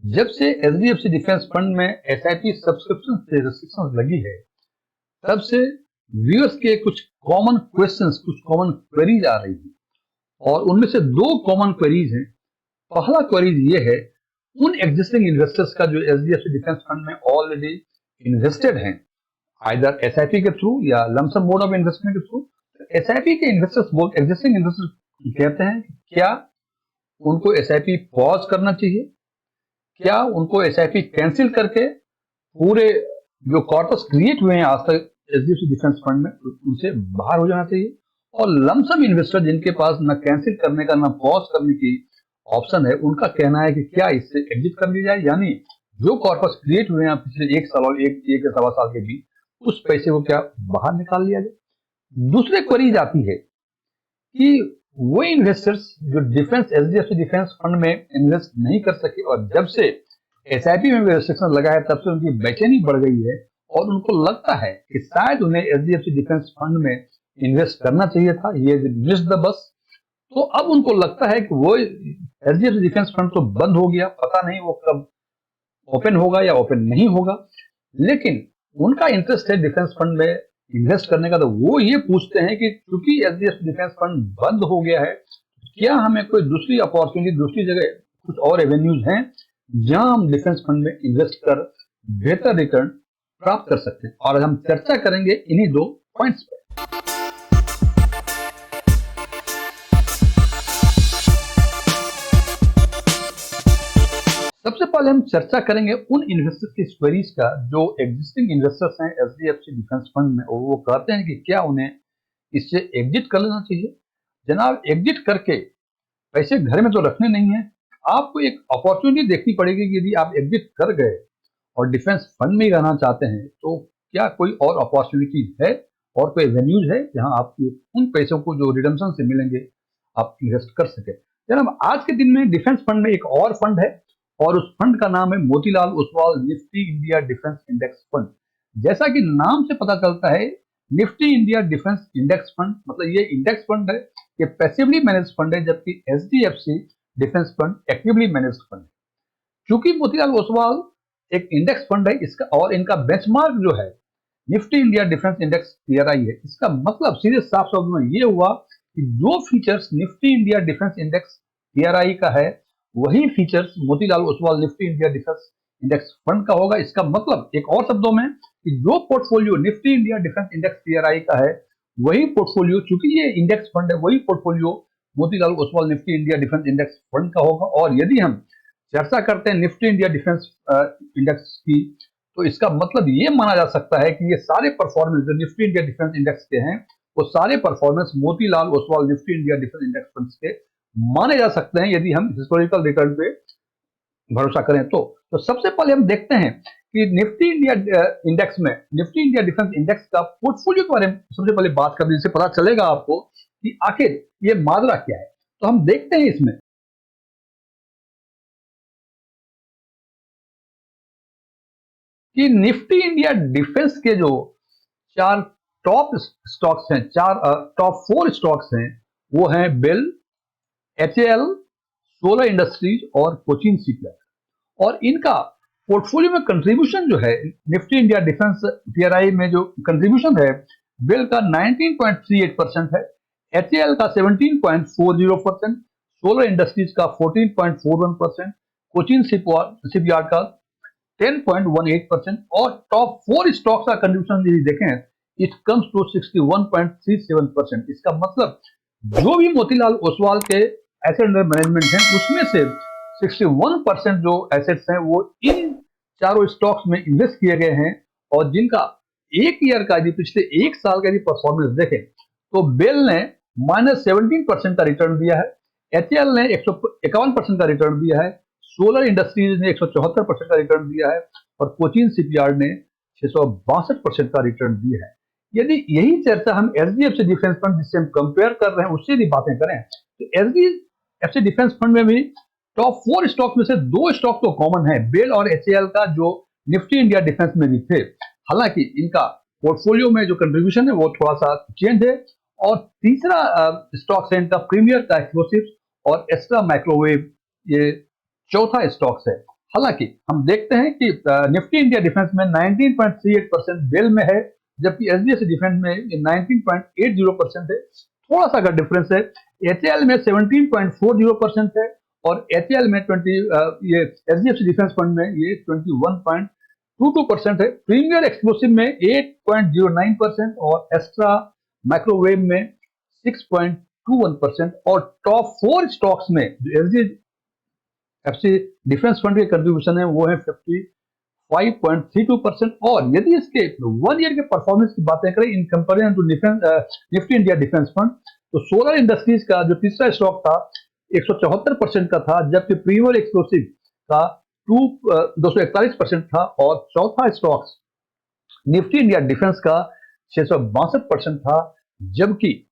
जब से HDFC defence fund में एसआईपी सब्सक्रिप्शन से रिस्ट्रिक्शन लगी है, तब से व्यूअर्स के कुछ कॉमन क्वेश्चंस, कुछ कॉमन क्वेरीज आ रही हैं और उनमें से दो कॉमन क्वेरीज हैं। पहला क्वेरीज ये है, उन एग्जिस्टिंग इन्वेस्टर्स का जो एचडीएफसी डिफेंस फंड में ऑलरेडी इन्वेस्टेड हैं, आइदर एसआईपी के थ्रू या लमसम मोड ऑफ इन्वेस्टमेंट के थ्रू। एसआईपी के इन्वेस्टर्स, एग्जिस्टिंग इन्वेस्टर्स कहते हैं कि क्या उनको एसआईपी पॉज करना चाहिए, क्या उनको एसआईपी कैंसिल करके पूरे जो कॉर्पस क्रिएट हुए हैं आज तक एचडीएफसी डिफेंस फंड में, उनसे बाहर हो जाना चाहिए। और लमसम इन्वेस्टर जिनके पास न कैंसिल करने का न पॉज करने की ऑप्शन है, उनका कहना है कि क्या इससे एग्जिट कर ली जाए, यानी जो कॉर्पस क्रिएट हुए हैं पिछले एक साल और एक या सवा साल के बीच, उस पैसे को क्या बाहर निकाल लिया जाए। दूसरे क्वेरीज आती है कि वो इन्वेस्टर्स जो एचडीएफसी डिफेंस फंड में इन्वेस्ट नहीं कर सके और जब से एसआईपी में भी रिस्ट्रिक्शन लगा है तब से उनकी बेचैनी बढ़ गई है और उनको लगता है कि शायद उन्हें एचडीएफसी डिफेंस फंड में इन्वेस्ट करना चाहिए था, ये मिस द बस। तो अब उनको लगता है कि वो एचडीएफसी डिफेंस फंड तो बंद हो गया, पता नहीं वो कब ओपन होगा या ओपन नहीं होगा, लेकिन उनका इंटरेस्ट है डिफेंस फंड में इन्वेस्ट करने का। तो वो ये पूछते हैं कि क्योंकि एचडीएफसी डिफेंस फंड बंद हो गया है, क्या हमें कोई दूसरी अपॉर्चुनिटी, दूसरी जगह कुछ और एवेन्यूज हैं जहां हम डिफेंस फंड में इन्वेस्ट कर बेहतर रिटर्न प्राप्त कर सकते हैं। और हम चर्चा करेंगे इन्हीं दो पॉइंट्स पर। सबसे पहले हम चर्चा करेंगे उन इन्वेस्टर्स की क्वेरीज का जो एग्जिस्टिंग इन्वेस्टर्स हैं एचडीएफसी डिफेंस फंड में, और वो कहते हैं कि क्या उन्हें इससे एग्जिट कर लेना चाहिए। जनाब, एग्जिट करके पैसे घर में तो रखने नहीं है, आपको एक अपॉर्चुनिटी देखनी पड़ेगी कि यदि आप एग्जिट कर गए और डिफेंस फंड में ही रहना चाहते हैं तो क्या कोई और अपॉर्चुनिटी है और कोई वेन्यूज है जहां आप उन पैसों को जो रिडम्पशन से मिलेंगे आप इन्वेस्ट कर सके। जनाब, आज के दिन में डिफेंस फंड में एक और फंड है और उस फंड का नाम है Motilal Oswal Nifty India defence index fund. जैसा कि नाम से पता चलता है, Nifty India defence index fund मतलब ये इंडेक्स फंड है, ये पैसिवली मैनेज फंड है, जबकि HDFC defence fund actively manage fund है। चूंकि मोतीलाल ओसवाल एक इंडेक्स फंड है, इसका और इनका बेंचमार्क जो है Nifty India defence index TRI है, इसका मतलब सीधे साफ शब्द में ये हुआ कि जो features Nifty India defence index TRI का है वही features Motilal Oswal Nifty India defence index fund का होगा। इसका मतलब एक और शब्दों में कि जो portfolio Nifty India defence index TRI का है वही पोर्टफोलियो, चूंकि ये इंडेक्स फंड है, वही portfolio Motilal Oswal Nifty India defence index fund का होगा। और यदि हम चर्चा करते हैं निफ्टी इंडिया डिफेंस इंडेक्स की, तो इसका मतलब ये माना जा सकता है कि ये सारे परफॉर्मेंस जो निफ्टी इंडिया डिफेंस इंडेक्स के हैं वो सारे performance Motilal Oswal Nifty India defence index funds के माने जा सकते हैं यदि हम हिस्टोरिकल रिटर्न पे भरोसा करें तो सबसे पहले हम देखते हैं कि निफ्टी इंडिया इंडेक्स में निफ्टी इंडिया डिफेंस इंडेक्स का पोर्टफोलियो के बारे में सबसे पहले बात करने से पता चलेगा आपको कि आखिर ये माजरा क्या है। तो हम देखते हैं इसमें कि निफ्टी इंडिया डिफेंस के जो चार टॉप स्टॉक्स हैं, चार टॉप 4 स्टॉक्स हैं, वो हैं बेल, एचएएल, सोलर इंडस्ट्रीज और कोचिन शिपयार्ड। और इनका पोर्टफोलियो में कंट्रीब्यूशन जो है निफ्टी इंडिया डिफेंस टीआरआई में जो कंट्रीब्यूशन है, बेल का 19.38% है, एचएएल का 17.40%, सोलर इंडस्ट्रीज का 14.41%, कोचिन शिपयार्ड का 10.18% और टॉप 4 स्टॉक्स का कंट्रीब्यूशन यदि देखें इट कम्स टू 61.37%। इसका मतलब जो भी मोतीलाल ओसवाल के एसेट अंडर मैनेजमेंट हैं उसमें से 61% जो एसेट्स हैं वो इन चारों स्टॉक्स में इन्वेस्ट किए गए हैं और जिनका एक ईयर का, यदि पिछले एक साल का यदि परफॉर्मेंस देखें तो बेल ने -17% का रिटर्न दिया है, एचएएल ने 151% का रिटर्न दिया है, सोलर इंडस्ट्रीज ने 174% का रिटर्न दिया है और कोचिन शिपयार्ड ने 662% का रिटर्न दिया है। यदि यही चर्चा हम एचडीएफसी डिफेंस फंड जिससे हम कंपेयर कर रहे हैं उससे भी बातें करें तो एचडीएफसी डिफेंस फंड में भी टॉप 4 स्टॉक में से 2 स्टॉक तो कॉमन है, बेल और एचएएल का, जो निफ्टी इंडिया डिफेंस में भी थे। हालांकि इनका पोर्टफोलियो में जो कंट्रीब्यूशन है वो थोड़ा सा चेंज है। और तीसरा स्टॉक है इनका प्रीमियर का एक्सप्लोसिव और एक्स्ट्रा माइक्रोवेव, ये चौथा स्टॉक्स है। हालांकि हम देखते हैं कि निफ्टी इंडिया डिफेंस में 19.38% बेल में है, जबकि एचडीएफसी डिफेंस में 19.80% है। थोड़ा सा अगर डिफरेंस है, एचएएल में 17.40% है और एचएएल में 20 ये एचडीएफसी डिफेंस फंड में ये 21.22% है। प्रीमियर एक्सक्लूसिव में 8.09% और एक्स्ट्रा माइक्रोवेव में 6.21% और टॉप 4 स्टॉक्स में जो एचडीएफसी डिफेंस फंड के कंट्रीब्यूशन है वो है 55.32%। और यदि इसके 1 ईयर के परफॉर्मेंस की बातें करें in comparison to Nifty India defence fund, तो सोलर इंडस्ट्रीज का जो तीसरा स्टॉक था 174% का था, जबकि प्रीमियर एक्सक्लूसिव का 241% था और चौथा स्टॉक निफ्टी इंडिया डिफेंस का 662% था, जबकि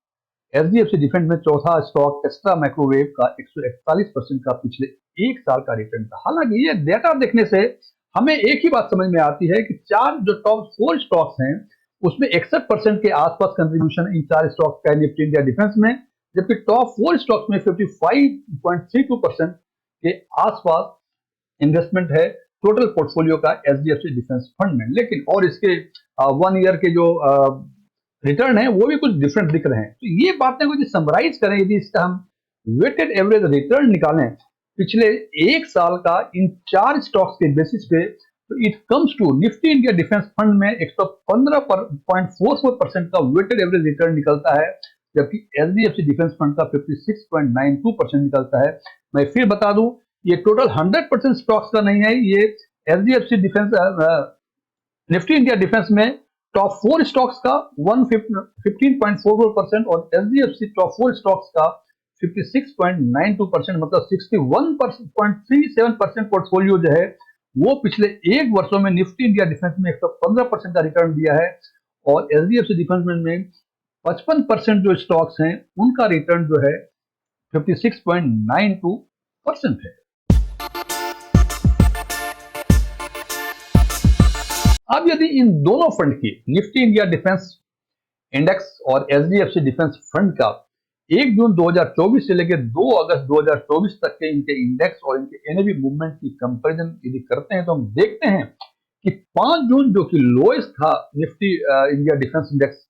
एचडीएफसी डिफेंस में चौथा स्टॉक एक्स्ट्रा माइक्रोवेव का 141% का पिछले एक साल का रिटर्न था। हालांकि ये डेटा देखने से हमें एक ही बात समझ में आती है कि चार जो टॉप 4 स्टॉक्स हैं उसमें 61% के आसपास कंट्रीब्यूशन इन चार स्टॉक्स का निफ्टी इंडिया डिफेंस में, जबकि टॉप 4 स्टॉक्स में 55.32% के आसपास इन्वेस्टमेंट है टोटल पोर्टफोलियो का एचडीएफसी डिफेंस फंड में। लेकिन और इसके 1 ईयर के जो रिटर्न है वो भी कुछ डिफरेंट दिख रहे हैं। तो ये बातें को समराइज करें, यदि इसका हम वेटेड एवरेज रिटर्न निकालें पिछले एक साल का इन चार स्टॉक्स के बेसिस पे, तो it comes to Nifty India defence fund में 115.44% का वेटेड एवरेज रिटर्न निकलता है, जबकि एचडीएफसी डिफेंस फंड का 56.92% निकलता है। मैं फिर बता दूं, ये टोटल 100% स्टॉक्स का नहीं है, ये HDFC defence Nifty India defence में टॉप 4 स्टॉक्स का 15.44% और एचडीएफसी टॉप 4 स्टॉक्स का 56.92%, मतलब 61.37% पोर्टफोलियो जो है वो पिछले एक वर्षों में निफ्टी इंडिया डिफेंस में 115% का रिटर्न दिया है और एचडीएफसी डिफेंस में 55% जो स्टॉक्स हैं उनका रिटर्न जो है 56.92% है। अब यदि इन दोनों फंड की निफ्टी इंडिया डिफेंस इंडेक्स और एचडीएफसी डिफेंस फंड का 1 जून 2024 से लेकर 2 अगस्त 2024 तक के इनके इंडेक्स और इनके एनएवी मूवमेंट की कंपैरिजन यदि करते हैं तो हम देखते हैं कि 5 जून जो कि लोएस्ट था निफ्टी इंडिया डिफेंस इंडेक्स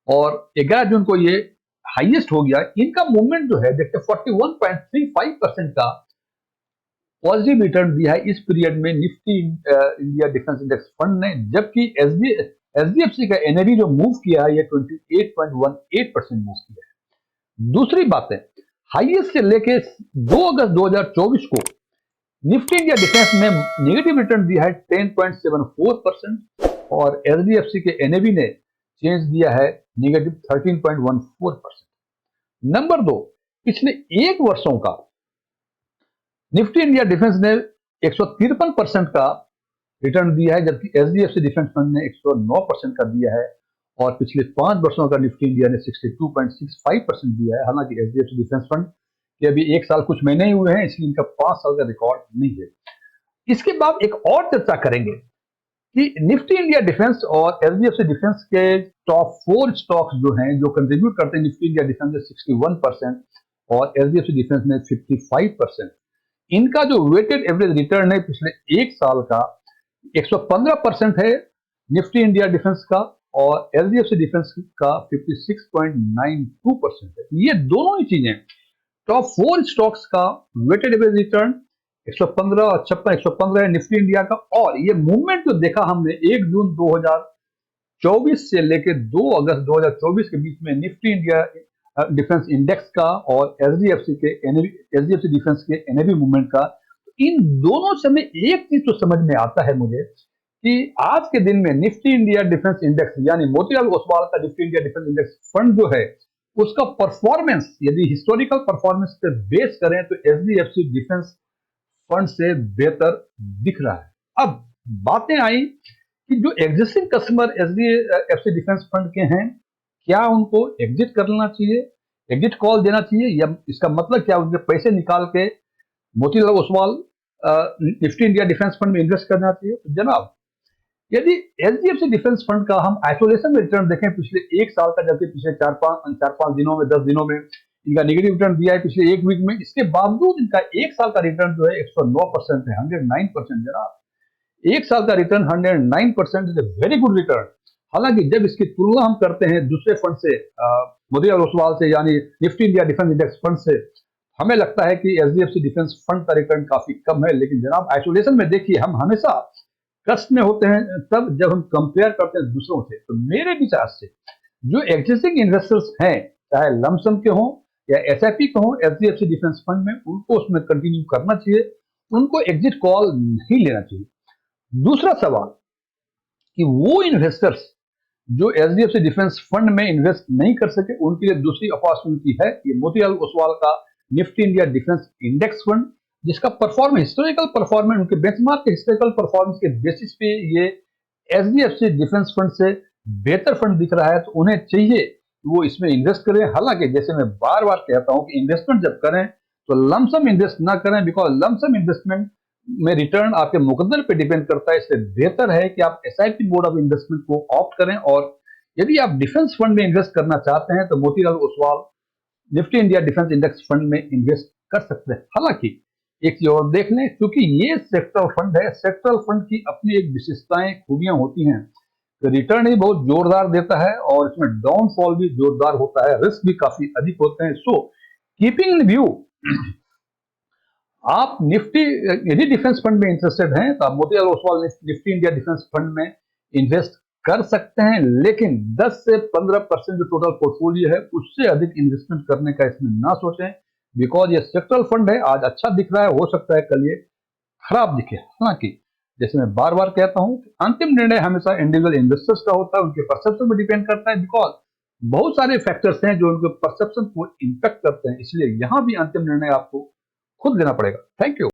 और 11 जून को ये हाईएस्ट हो गया, इनका मूवमेंट जो है देखते 41.35% का पॉजिटिव रिटर्न दिया है इस पीरियड में Nifty India defence index fund ने, जबकि एचडीएफसी का एनएवी जो मूव किया है ये 28.18% मूव किया है। दूसरी बात है, हाईएस्ट से लेके 2 अगस्त 2024 को निफ्टी इंडिया डिफेंस में नेगेटिव रिटर्न दिया है 10.74% और एचडीएफसी के एनएवी ने चेंज दिया है नेगेटिव 13.14%। नंबर 2, पिछले एक वर्षों का निफ्टी इंडिया डिफेंस ने 153% का रिटर्न दिया है, जबकि एचडीएफसी डिफेंस फंड ने 109% का दिया है और पिछले 5 वर्षों का निफ्टी इंडिया ने 62.65% दिया है। हालांकि एचडीएफसी डिफेंस फंड के अभी एक साल कुछ महीने ही हुए हैं, इसलिए इनका 5 साल का रिकॉर्ड नहीं है। इसके बाद एक और चर्चा करेंगे कि निफ्टी इंडिया डिफेंस और एचडीएफसी डिफेंस के टॉप 4 स्टॉक्स जो हैं जो कंट्रीब्यूट करते हैं निफ्टी इंडिया डिफेंस में 61% और एचडीएफसी डिफेंस में 55%, इनका जो वेटेड एवरेज रिटर्न है पिछले एक साल का 115% है निफ्टी इंडिया डिफेंस का और एचडीएफसी डिफेंस का 56.92% है। ये दोनों ही चीजें टॉप 4 स्टॉक्स का वेटेड एवरेज रिटर्न 115 और 115 है निफ्टी इंडिया का, और ये मूवमेंट जो देखा हमने 1 जून 2024 से लेकर 2 अगस्त 2024 के बीच में निफ्टी इंडिया डिफेंस इंडेक्स का और एचडीएफसी डिफेंस के एनएवी मूवमेंट का, इन दोनों से में एक चीज तो समझ में आता है मुझे कि आज के दिन में निफ्टी इंडिया डिफेंस इंडेक्स यानी मोतीलाल ओसवाल का Nifty India defence index fund जो है उसका परफॉर्मेंस यदि हिस्टोरिकल परफॉर्मेंस पे बेस करें तो एचडीएफसी डिफेंस फंड से बेहतर दिख रहा है। अब बातें आई कि जो existing customer HDFC defence fund के हैं, क्या उनको एग्जिट करना चाहिए, एग्जिट कॉल देना चाहिए, या इसका मतलब क्या उनके पैसे निकाल के Motilal Oswal Nifty India defence fund में इन्वेस्ट करना चाहिए? तो जनाब, यदि एचडीएफसी डिफेंस फंड का हम आइसोलेशन में रिटर्न देखें पिछले एक साल का, जबकि पिछले 4-5 दिनों में 10 दिनों में इनका नेगेटिव रिटर्न दिया है पिछले एक वीक में, इसके बावजूद इनका एक साल का रिटर्न जो है 109% है, 109% जनाब। एक साल का return 109% is a very good return. हालांकि जब इसकी तुलना हम करते हैं दूसरे फंड से, मोतीलाल ओसवाल से, यानी Nifty India defence index fund से, हमें लगता है कि एचडीएफसी डिफेंस फंड का रिटर्न काफी कम है। लेकिन जनाब आइसोलेशन में देखिए, हम हमेशा कष्ट में होते हैं तब जब हम कंपेयर करते हैं दूसरों से। तो मेरे विचार से जो एग्जिस्टिंग इन्वेस्टर्स हैं, चाहे लमसम के हों या एसआईपी के हों एचडीएफसी डिफेंस फंड में, उनको उसमें कंटिन्यू करना चाहिए, उनको एग्जिट कॉल नहीं लेना चाहिए। दूसरा सवाल कि वो इन्वेस्टर्स जो एचडीएफसी डिफेंस फंड में इन्वेस्ट नहीं कर सके, उनके लिए दूसरी अपॉर्चुनिटी है ये मोतीलाल ओसवाल का Nifty India defence index fund, जिसका परफॉर्मेंस, हिस्टोरिकल परफॉर्मेंस, उनके बेंचमार्क के हिस्टोरिकल परफॉर्मेंस के बेसिस पे ये एचडीएफसी डिफेंस फंड से बेहतर फंड दिख रहा है। तो उन्हें चाहिए कि वो इसमें इन्वेस्ट करें। हालांकि जैसे मैं बार बार कहता हूं कि इन्वेस्टमेंट जब करें तो लमसम इन्वेस्ट ना करें, बिकॉज लमसम इन्वेस्टमेंट में रिटर्न आपके मुकद्दर पे डिपेंड करता है। इससे बेहतर है कि आप एसआईपी मोड ऑफ इन्वेस्टमेंट को ऑप्ट करें, और यदि आप डिफेंस फंड में इन्वेस्ट करना चाहते हैं तो Motilal Oswal Nifty India defence index fund में इन्वेस्ट कर सकते हैं। हालांकि एक चीज और देख लें, क्योंकि ये सेक्टरल फंड है, सेक्टरल फंड की अपनी एक विशेषताएं, खूबियां होती हैं। तो रिटर्न ही बहुत जोरदार देता है और इसमें डाउनफॉल भी जोरदार होता है, रिस्क भी काफी अधिक होते हैं। सो कीपिंग इन व्यू, आप निफ्टी यदि डिफेंस फंड में इंटरेस्टेड हैं तो आप Motilal Oswal Nifty India defence fund में इन्वेस्ट कर सकते हैं, लेकिन 10 से 15% जो टोटल पोर्टफोलियो है उससे अधिक इन्वेस्टमेंट करने का इसमें ना सोचें, बिकॉज ये सेक्टरल फंड है। आज अच्छा दिख रहा है, हो सकता है कल ये खराब दिखे। हालांकि जैसे मैं बार बार कहता हूं कि अंतिम निर्णय हमेशा इंडिविजुअल इन्वेस्टर्स का होता है, उनके परसेप्शन पर डिपेंड करता है, बिकॉज बहुत सारे फैक्टर्स हैं जो उनके परसेप्शन को इंपैक्ट करते हैं। इसलिए यहां भी अंतिम निर्णय आपको खुद लेना पड़ेगा। Thank you.